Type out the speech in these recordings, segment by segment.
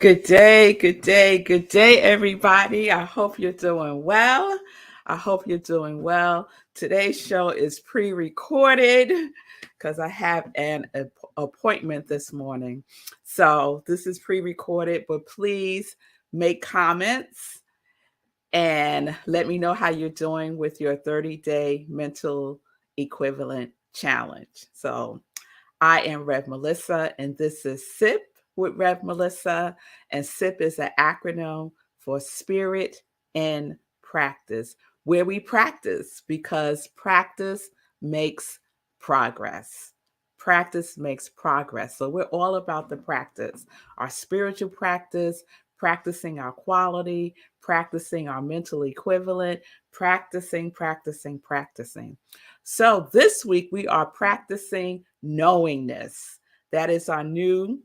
Good day, good day, good day, everybody. I hope you're doing well. I hope you're doing well. Today's show is pre recorded because I have an appointment this morning. So this is pre recorded, but please make comments and let me know how you're doing with your 30-day mental equivalent challenge. So I am Rev Melissa, and this is SIP with Rev Melissa. And SIP is an acronym for Spirit in Practice, where we practice because practice makes progress. Practice makes progress. So we're all about the practice, our spiritual practice, practicing our quality, practicing our mental equivalent, practicing. So this week we are practicing knowingness. That is our new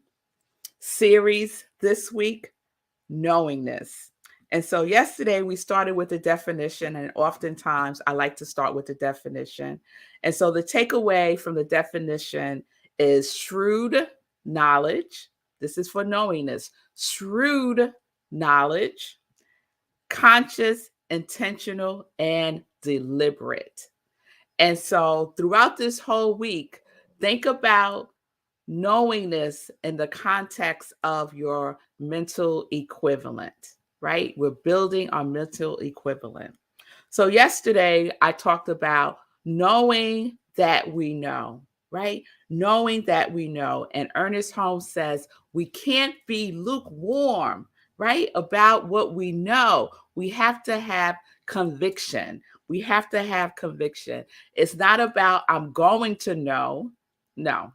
series this week, knowingness. And so yesterday we started with the definition, and oftentimes I like to start with the definition. And so the takeaway from the definition is shrewd knowledge. This is for knowingness. Shrewd knowledge, conscious, intentional, and deliberate. And so throughout this whole week, think about knowingness in the context of your mental equivalent, right? We're building our mental equivalent. So yesterday, I talked about knowing that we know, right? Knowing that we know. And Ernest Holmes says we can't be lukewarm, right? About what we know. We have to have conviction. We have to have conviction. It's not about I'm going to know. No,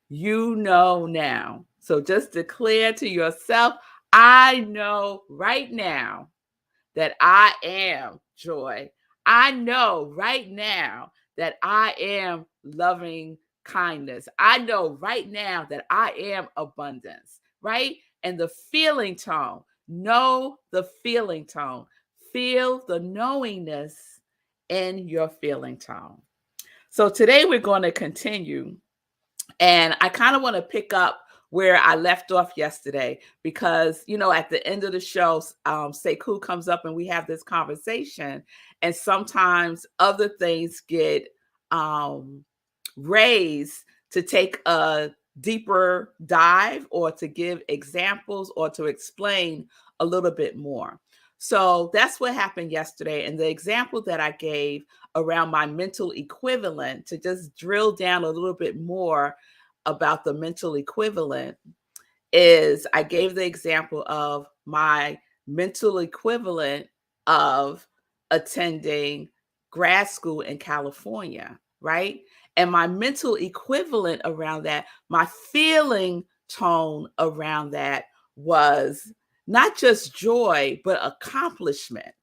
you know now. So just declare to yourself, I know right now that I am joy. I know right now that I am loving kindness. I know right now that I am abundance, right? And the feeling tone, know the feeling tone. Feel the knowingness in your feeling tone. So today we're going to continue, and I kind of want to pick up where I left off yesterday because, at the end of the show, Sekou comes up and we have this conversation, and sometimes other things get raised to take a deeper dive or to give examples or to explain a little bit more. So that's what happened yesterday. And the example that I gave around my mental equivalent, to just drill down a little bit more about the mental equivalent, is I gave the example of my mental equivalent of attending grad school in California, right? And my mental equivalent around that, my feeling tone around that was not just joy, but accomplishment,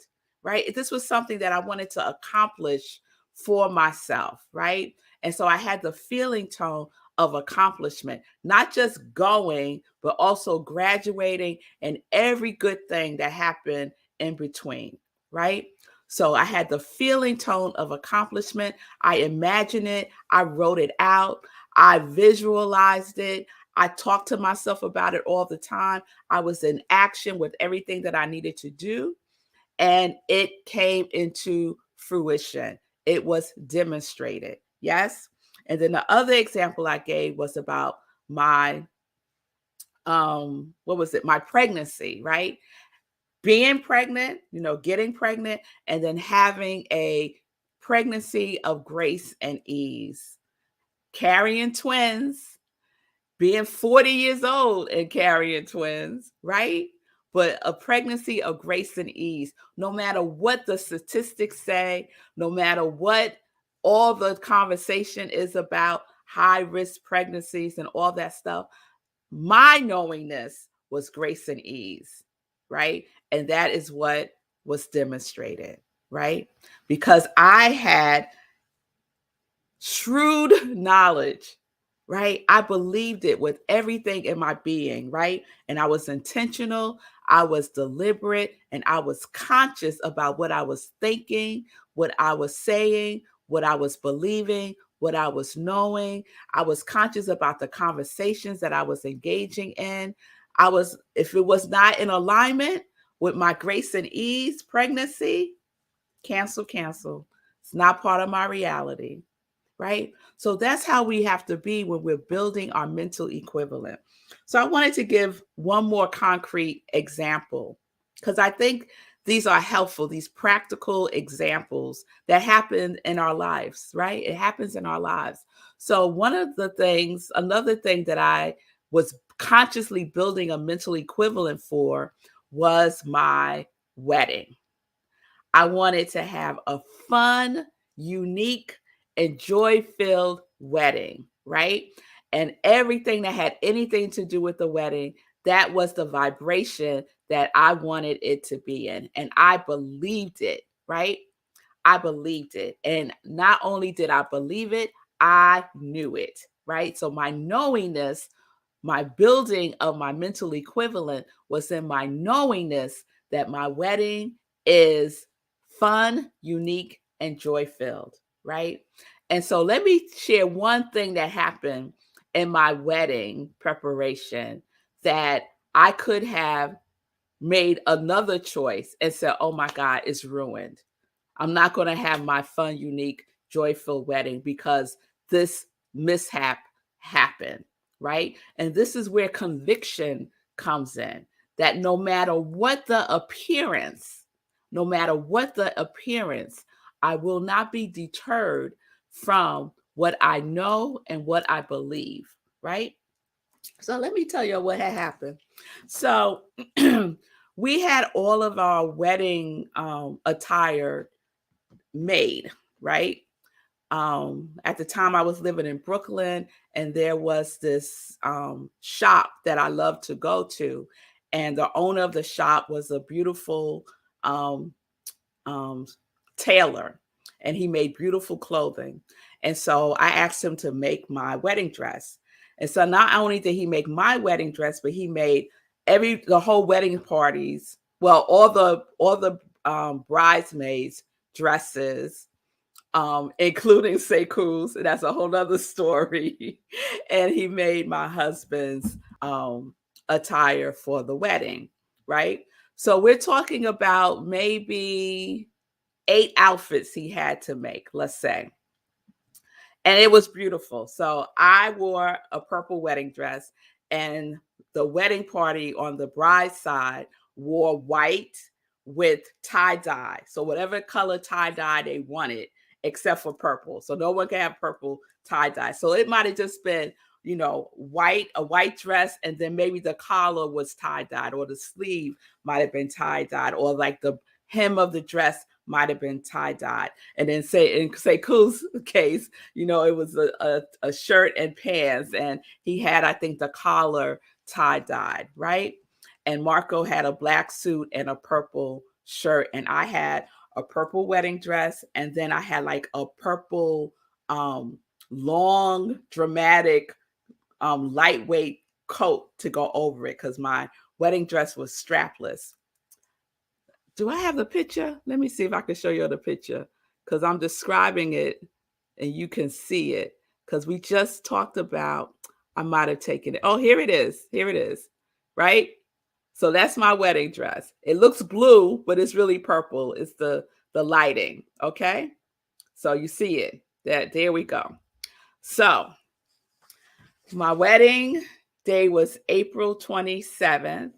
right? This was something that I wanted to accomplish for myself, right? And so I had the feeling tone of accomplishment, not just going, but also graduating and every good thing that happened in between, right? So I had the feeling tone of accomplishment. I imagined it. I wrote it out. I visualized it. I talked to myself about it all the time. I was in action with everything that I needed to do, and it came into fruition. It was demonstrated. Yes. And then the other example I gave was about my my pregnancy, right? Being pregnant, getting pregnant, and then having a pregnancy of grace and ease, carrying twins, being 40 years old and carrying twins, right? But a pregnancy of grace and ease, no matter what the statistics say, no matter what all the conversation is about high risk pregnancies and all that stuff, my knowingness was grace and ease, right? And that is what was demonstrated, right? Because I had shrewd knowledge, right? I believed it with everything in my being, right? And I was intentional, I was deliberate, and I was conscious about what I was thinking, what I was saying, what I was believing, what I was knowing. I was conscious about the conversations that I was engaging in. if it was not in alignment with my grace and ease pregnancy, cancel. It's not part of my reality, right? So that's how we have to be when we're building our mental equivalent. So I wanted to give one more concrete example because I think these are helpful, these practical examples that happen in our lives, right? It happens in our lives. So another thing that I was consciously building a mental equivalent for was my wedding. I wanted to have a fun, unique, and joy-filled wedding, right? And everything that had anything to do with the wedding, that was the vibration that I wanted it to be in. And I believed it, right? I believed it. And not only did I believe it, I knew it, right? So my knowingness, my building of my mental equivalent was in my knowingness that my wedding is fun, unique, and joy filled, right? And so let me share one thing that happened in my wedding preparation that I could have made another choice and said, oh my God, it's ruined. I'm not going to have my fun, unique, joyful wedding because this mishap happened, right? And this is where conviction comes in, that no matter what the appearance, I will not be deterred from what I know and what I believe, right? So let me tell you what had happened. So we had all of our wedding attire made, right? At the time I was living in Brooklyn, and there was this shop that I loved to go to. And the owner of the shop was a beautiful um, um, tailor, and he made beautiful clothing. And so I asked him to make my wedding dress. And so not only did he make my wedding dress, but he made the whole wedding parties, well, all the bridesmaids dresses, including Sekou's. That's a whole nother story. And he made my husband's attire for the wedding, right? So we're talking about maybe 8 outfits he had to make, let's say. And it was beautiful. So I wore a purple wedding dress, and the wedding party on the bride's side wore white with tie-dye. So whatever color tie-dye they wanted, except for purple. So no one can have purple tie-dye. So it might have just been, a white dress, and then maybe the collar was tie-dyed, or the sleeve might have been tie-dyed, or like the hem of the dress might have been tie-dyed. And then in Sekou's case, it was a shirt and pants, and he had, I think, the collar tie-dyed, right? And Marco had a black suit and a purple shirt, and I had a purple wedding dress, and then I had like a purple long, dramatic, lightweight coat to go over it because my wedding dress was strapless. Do I have the picture? Let me see if I can show you the picture, because I'm describing it and you can see it, because we just talked about, I might have taken it. Oh, here it is. Here it is. Right? So that's my wedding dress. It looks blue, but it's really purple. It's the lighting. Okay? So you see it. There we go. So my wedding day was April 27th.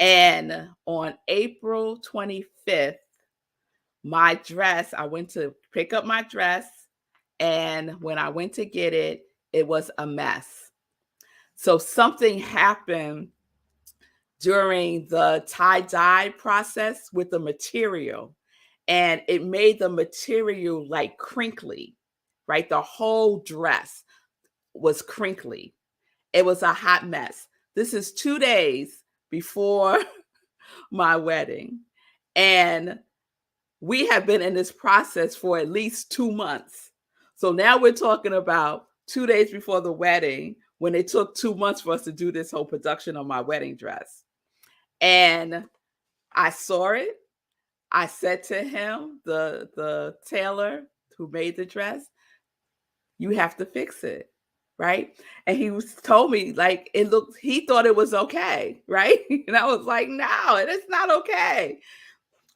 And on April 25th, my dress, I went to pick up my dress. And when I went to get it, it was a mess. So something happened during the tie-dye process with the material. And it made the material like crinkly, right? The whole dress was crinkly. It was a hot mess. This is 2 days before my wedding. And we have been in this process for at least 2 months. So now we're talking about 2 days before the wedding, when it took 2 months for us to do this whole production of my wedding dress. And I saw it. I said to him, the tailor who made the dress, you have to fix it. right? And told me like he thought it was okay, right? And I was like, no, it is not okay.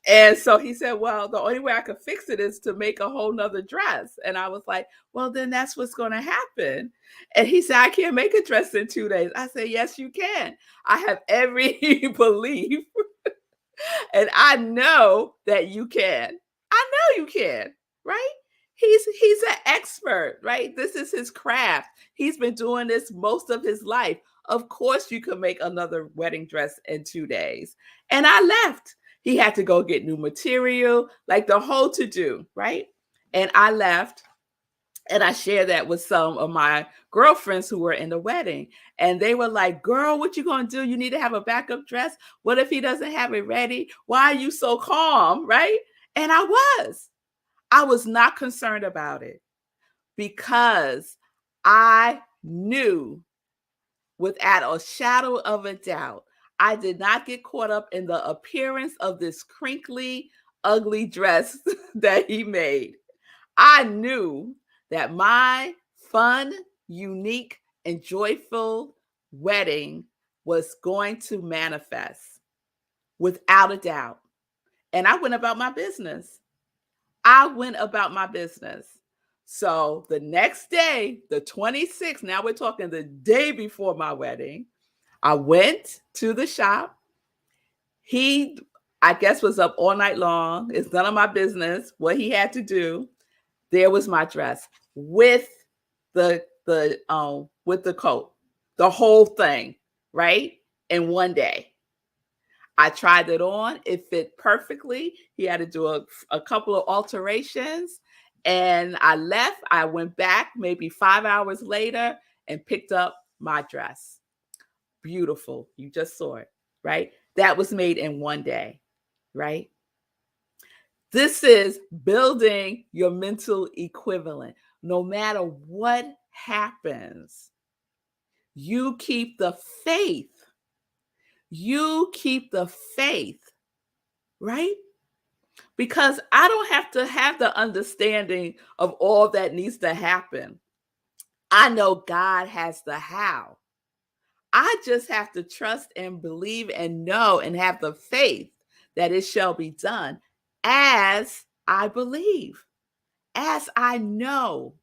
And so he said, well, the only way I could fix it is to make a whole nother dress. And I was like, well, then that's what's going to happen. And he said, I can't make a dress in 2 days. I said, yes, you can. I have every belief and I know that you can. I know you can, right? He's an expert, right? This is his craft. He's been doing this most of his life. Of course, you could make another wedding dress in 2 days. And I left. He had to go get new material, like the whole to do, right? And I left. And I shared that with some of my girlfriends who were in the wedding. And they were like, girl, what you going to do? You need to have a backup dress. What if he doesn't have it ready? Why are you so calm? Right? And I was not concerned about it because I knew without a shadow of a doubt, I did not get caught up in the appearance of this crinkly, ugly dress that he made. I knew that my fun, unique, and joyful wedding was going to manifest without a doubt. And I went about my business. So the next day, the 26th, now we're talking the day before my wedding, I went to the shop. He, I guess, was up all night long. It's none of my business what he had to do. There was my dress with the coat, the whole thing, right? In one day. I tried it on. It fit perfectly. He had to do a couple of alterations. And I left. I went back maybe 5 hours later and picked up my dress. Beautiful. You just saw it, right? That was made in one day, right? This is building your mental equivalent. No matter what happens, you keep the faith. You keep the faith, right? Because I don't have to have the understanding of all that needs to happen. I know God has the how. I just have to trust and believe and know and have the faith that it shall be done as I believe, as I know,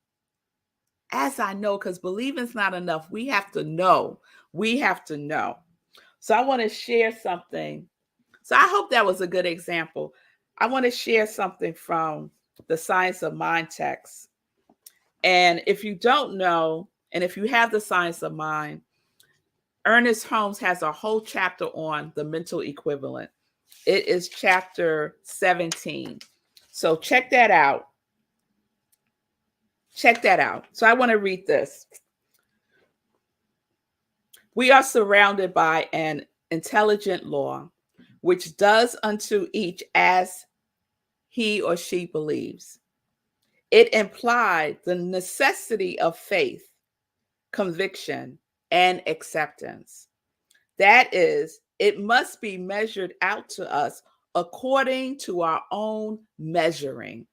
because believing's not enough. We have to know. We have to know. So I want to share something. So I hope that was a good example. I want to share something from the Science of Mind text. And if you don't know, and if you have the Science of Mind, Ernest Holmes has a whole chapter on the mental equivalent. It is chapter 17. So check that out. Check that out. So I want to read this. We are surrounded by an intelligent law, which does unto each as he or she believes. It implied the necessity of faith, conviction, and acceptance. That is, it must be measured out to us according to our own measuring.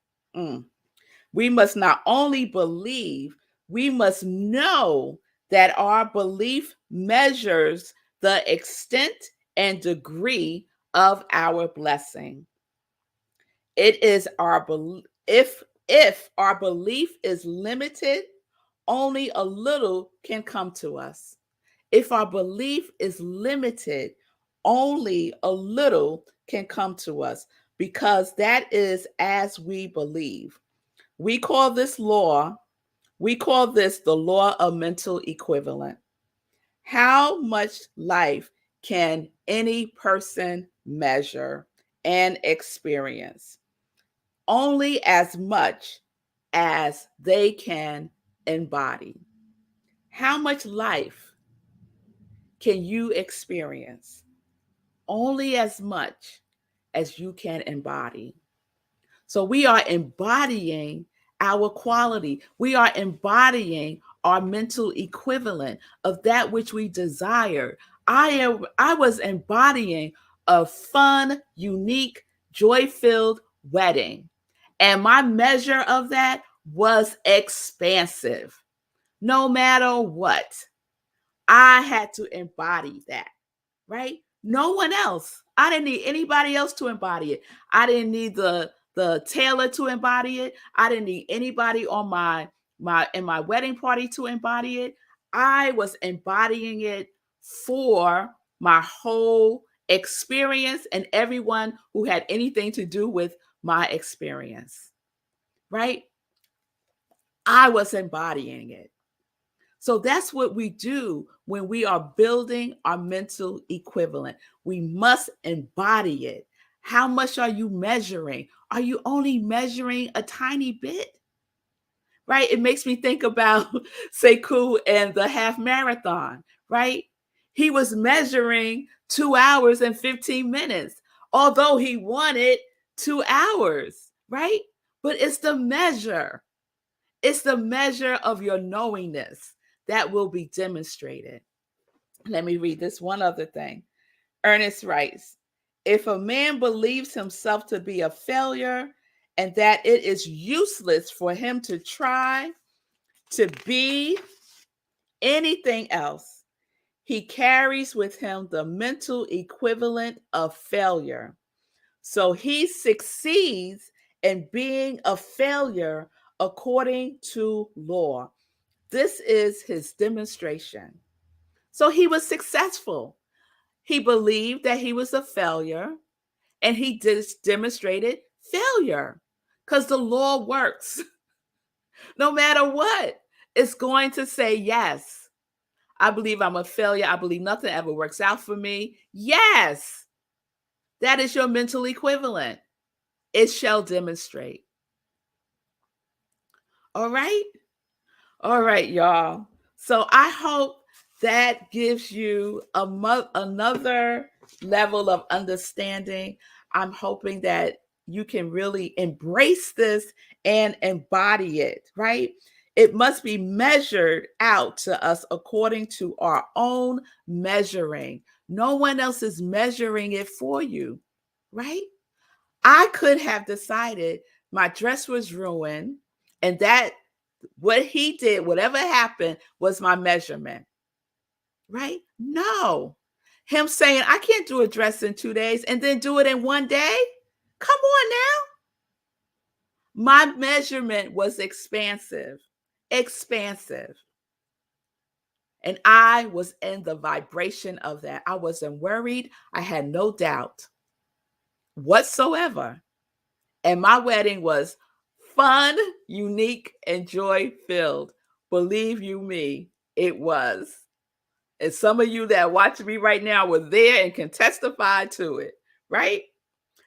We must not only believe, we must know that our belief measures the extent and degree of our blessing. It is our belief. If our belief is limited, only a little can come to us. If our belief is limited, only a little can come to us because that is as we believe. We call this the law of mental equivalent. How much life can any person measure and experience? Only as much as they can embody. How much life can you experience? Only as much as you can embody. So we are embodying our quality. We are embodying our mental equivalent of that which we desire. I was embodying a fun, unique, joy-filled wedding. And my measure of that was expansive. no matter what. I had to embody that, right? No one else. I didn't need anybody else to embody it. I didn't need the tailor to embody it. I didn't need anybody on my wedding party to embody it. I was embodying it for my whole experience and everyone who had anything to do with my experience, right? I was embodying it. So that's what we do when we are building our mental equivalent. We must embody it. How much are you measuring? Are you only measuring a tiny bit? Right? It makes me think about Sekou and the half marathon, right? He was measuring 2 hours and 15 minutes, although he wanted 2 hours, right? But it's the measure. It's the measure of your knowingness that will be demonstrated. Let me read this one other thing. Ernest writes, if a man believes himself to be a failure and that it is useless for him to try to be anything else, he carries with him the mental equivalent of failure. So he succeeds in being a failure according to law. This is his demonstration. So he was successful. He believed that he was a failure and he demonstrated failure because the law works. No matter what, it's going to say yes. I believe I'm a failure. I believe nothing ever works out for me. Yes, that is your mental equivalent. It shall demonstrate. All right. All right, y'all. So I hope that gives you another level of understanding. I'm hoping that you can really embrace this and embody it, right? It must be measured out to us according to our own measuring. No one else is measuring it for you, right? I could have decided my dress was ruined and that what he did, whatever happened, was my measurement, right? No. Him saying, I can't do a dress in 2 days and then do it in one day. Come on now. My measurement was expansive, expansive. And I was in the vibration of that. I wasn't worried. I had no doubt whatsoever. And my wedding was fun, unique, and joy filled. Believe you me, it was. And some of you that watch me right now were there and can testify to it, right?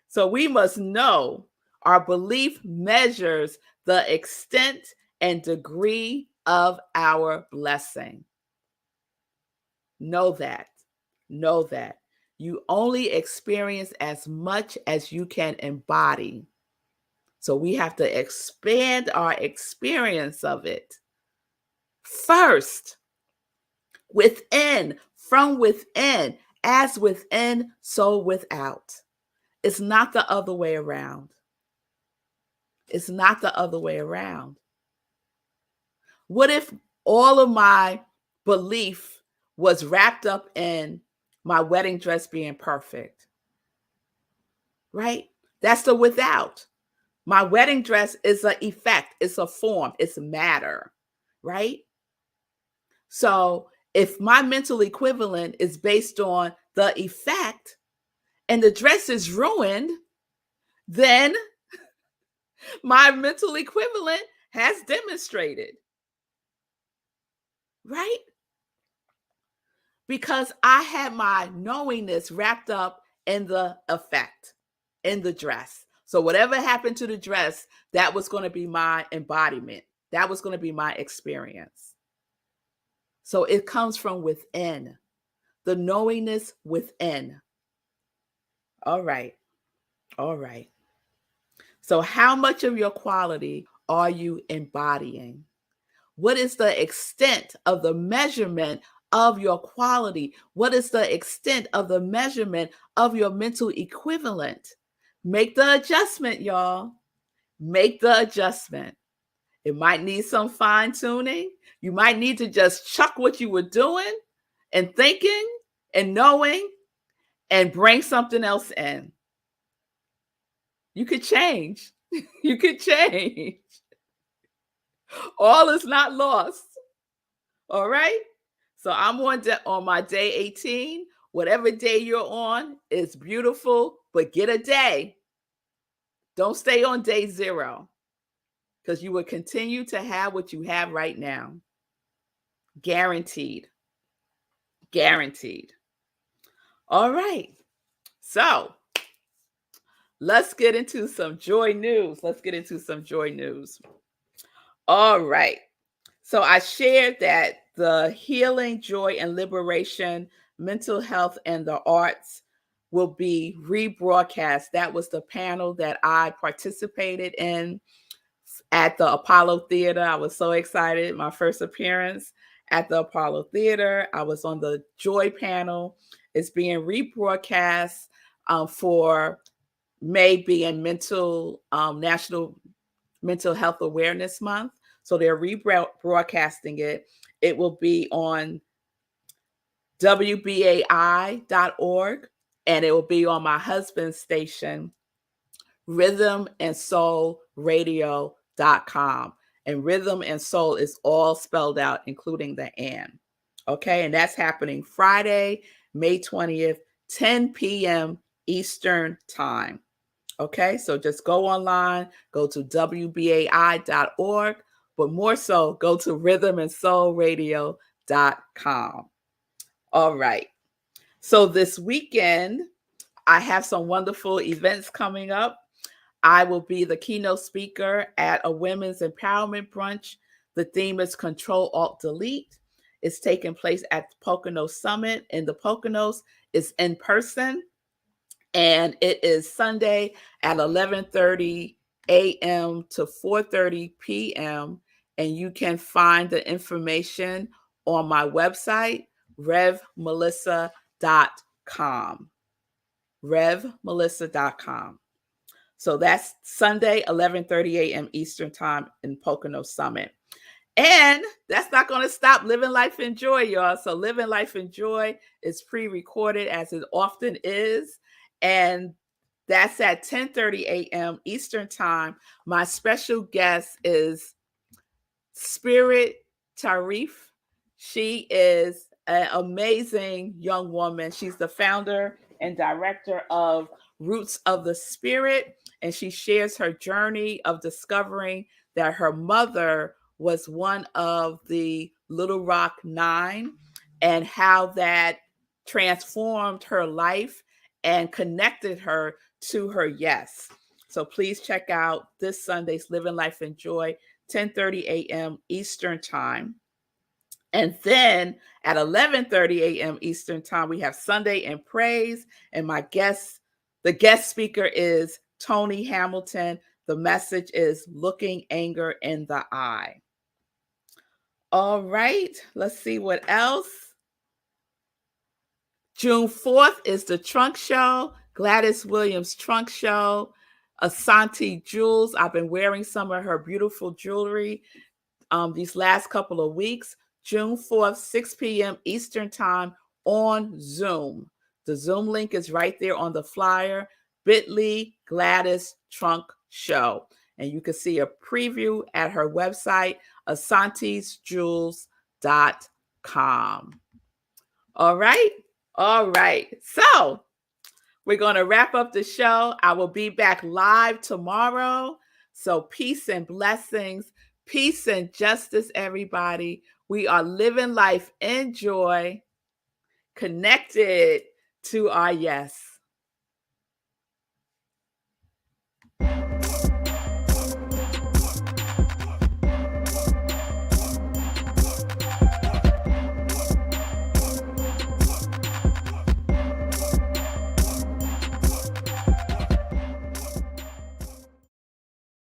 So we must know our belief measures the extent and degree of our blessing. Know that. Know that. You only experience as much as you can embody. So we have to expand our experience of it first, within, from within, as within, so without. It's not the other way around. It's not the other way around. What if all of my belief was wrapped up in my wedding dress being perfect? Right? That's the without. My wedding dress is an effect, it's a form, it's matter, right? So if my mental equivalent is based on the effect and the dress is ruined, then my mental equivalent has demonstrated, right? Because I had my knowingness wrapped up in the effect, in the dress. So whatever happened to the dress, that was going to be my embodiment. That was going to be my experience. So it comes from within, the knowingness within. All right. All right. So how much of your quality are you embodying? What is the extent of the measurement of your quality? What is the extent of the measurement of your mental equivalent? Make the adjustment, y'all. Make the adjustment. It might need some fine tuning. You might need to just chuck what you were doing and thinking and knowing and bring something else in. You could change. You could change. All is not lost. All right? So I'm on my day 18. Whatever day you're on is beautiful, but get a day. Don't stay on day 0 because you will continue to have what you have right now. Guaranteed. Guaranteed. All right. So let's get into some joy news. All right. So I shared that the healing, joy, and liberation, mental health, and the arts will be rebroadcast. That was the panel that I participated in at the Apollo Theater. I was so excited. My first appearance at the Apollo Theater. I was on the Joy panel. It's being rebroadcast for May being National Mental Health Awareness Month. So they're rebroadcasting it. It will be on WBAI.org, and it will be on my husband's station, rhythmandsoulradio.com. And rhythm and soul is all spelled out, including the and. Okay, and that's happening Friday, May 20th, 10 p.m. Eastern Time. Okay, so just go online, go to WBAI.org, but more so, go to rhythmandsoulradio.com. All right. So this weekend, I have some wonderful events coming up. I will be the keynote speaker at a women's empowerment brunch. The theme is Control, Alt, Delete. It's taking place at the Poconos Summit in the Poconos. It's in person, and it is Sunday at 11:30 a.m. to 4:30 p.m. And you can find the information on my website, revmelissa.com. revmelissa.com. So that's Sunday, 11:30 a.m. Eastern Time in Poconos Summit. And that's not going to stop Living Life in Joy, y'all. So Living Life in Joy is pre-recorded, as it often is. And that's at 10:30 a.m. Eastern Time. My special guest is Spirit Tarif. She is an amazing young woman. She's the founder and director of Roots of the Spirit, and she shares her journey of discovering that her mother was one of the Little Rock Nine and how that transformed her life and connected her to her yes. So please check out this Sunday's Living Life in Joy, 10:30 a.m. Eastern Time. And then at 11:30 a.m. Eastern Time, we have Sunday in Praise. And the guest speaker is Tony Hamilton. The message is Looking Anger in the Eye. All right, let's see what else. June 4th is the Trunk Show, Gladys Williams Trunk Show. Asante Jewels. I've been wearing some of her beautiful jewelry these last couple of weeks. June 4th, 6 p.m. Eastern Time on Zoom. The Zoom link is right there on the flyer, bit.ly Gladys Trunk Show. And you can see a preview at her website, asantesjewels.com. All right. So we're going to wrap up the show. I will be back live tomorrow. So peace and blessings, peace and justice, everybody. We are living life in joy, connected to our yes.